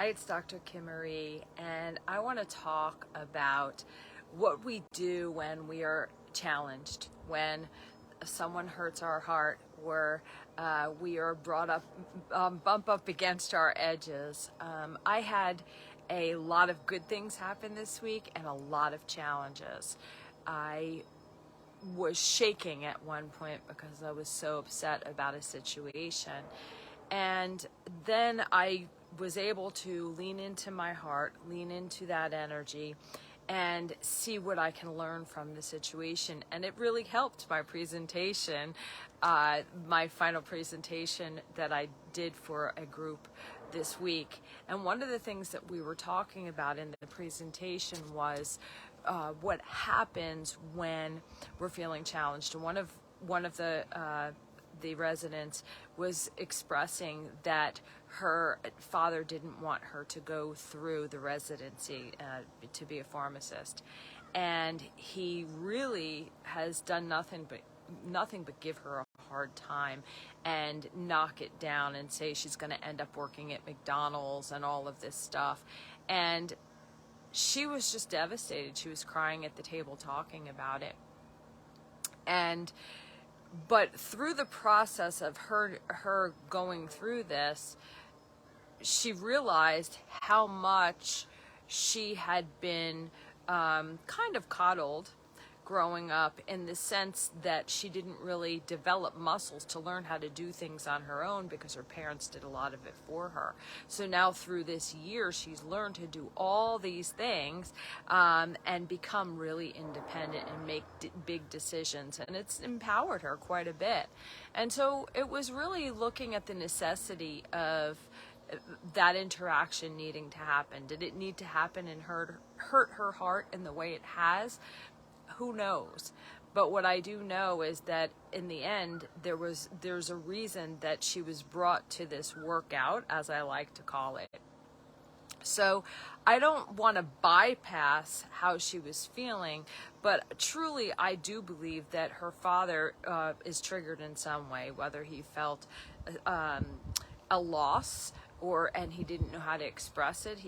Hi, it's Dr. Kim Marie, and I want to talk about what we do when we are challenged, when someone hurts our heart, or we are brought up, bump up against our edges. I had a lot of good things happen this week and a lot of challenges. I was shaking at one point because I was so upset about a situation. And then I was able to lean into my heart, lean into that energy, and see what I can learn from the situation. And it really helped my presentation, my final presentation that I did for a group this week. And one of the things that we were talking about in the presentation was what happens when we're feeling challenged. And one of the residents was expressing that her father didn't want her to go through the residency to be a pharmacist, and he really has done nothing but give her a hard time and knock it down and say she's going to end up working at McDonald's and all of this stuff. And she was just devastated. She was crying at the table talking about it. But through the process of her going through this, she realized how much she had been kind of coddled growing up, in the sense that she didn't really develop muscles to learn how to do things on her own because her parents did a lot of it for her. So now through this year, she's learned to do all these things and become really independent and make big decisions. And it's empowered her quite a bit. And so it was really looking at the necessity of that interaction needing to happen. Did it need to happen and hurt her heart in the way it has? Who knows? But what I do know is that in the end, there's a reason that she was brought to this workout, as I like to call it. So I don't want to bypass how she was feeling, but truly I do believe that her father is triggered in some way, whether he felt a loss and he didn't know how to express it,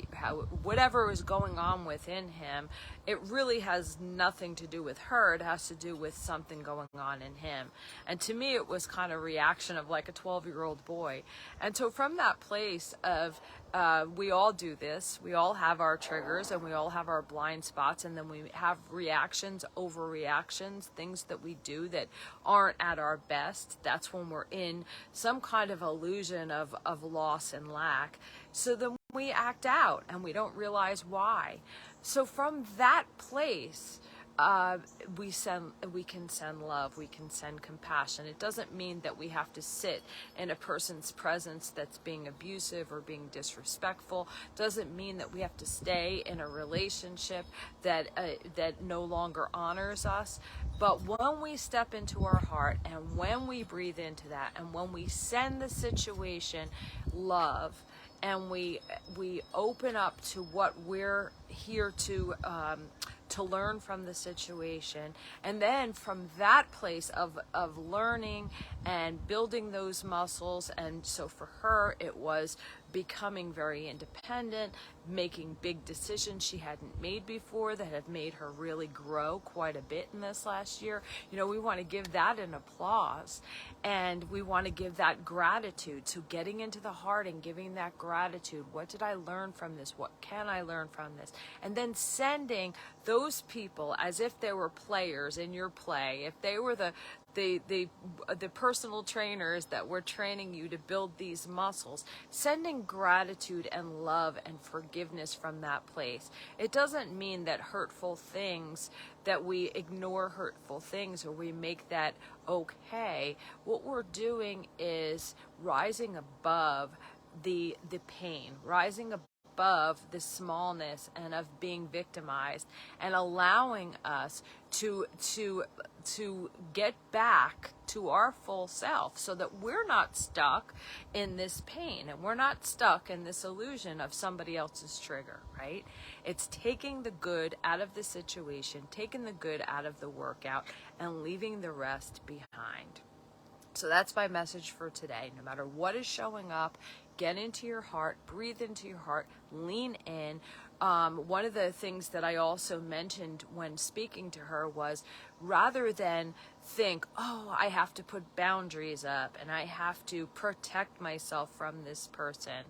whatever was going on within him, it really has nothing to do with her. It has to do with something going on in him. And to me, it was kind of a reaction of like a 12-year-old boy. And so from that place of we all do this, we all have our triggers and we all have our blind spots, and then we have reactions, overreactions, things that we do that aren't at our best. That's when we're in some kind of illusion of loss and lack. So then we act out and we don't realize why. So from that place, we can send love, we can send compassion. It doesn't mean that we have to sit in a person's presence that's being abusive or being disrespectful. Doesn't mean that we have to stay in a relationship that no longer honors us. But when we step into our heart, and when we breathe into that, and when we send the situation love, and we open up to what we're here to learn from the situation, and then from that place of learning and building those muscles. And so for her, it was becoming very independent, making big decisions she hadn't made before that have made her really grow quite a bit in this last year. You know, we want to give that an applause, and we want to give that gratitude. So getting into the heart and giving that gratitude. What did I learn from this? What can I learn from this? And then sending those people as if they were players in your play, if they were the personal trainers that were training you to build these muscles, sending gratitude and love and forgiveness from that place. It doesn't mean that hurtful things, that we ignore hurtful things or we make that okay. What we're doing is rising above the pain, rising above the smallness and of being victimized, and allowing us to get back to our full self, so that we're not stuck in this pain and we're not stuck in this illusion of somebody else's trigger, right? It's taking the good out of the situation, taking the good out of the workout, and leaving the rest behind. So that's my message for today. No matter what is showing up, get into your heart, breathe into your heart, lean in. One of the things that I also mentioned when speaking to her was, rather than think, oh, I have to put boundaries up and I have to protect myself from this person.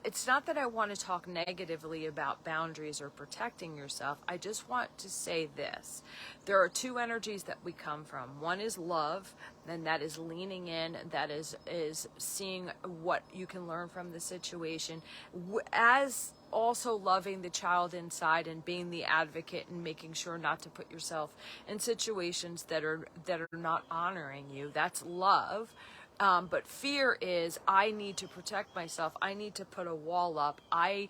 It's not that I want to talk negatively about boundaries or protecting yourself. I just want to say this. There are two energies that we come from. One is love, and that is leaning in, that is seeing what you can learn from the situation, as also loving the child inside and being the advocate and making sure not to put yourself in situations that are not honoring you. That's love. But fear is, I need to protect myself. I need to put a wall up. I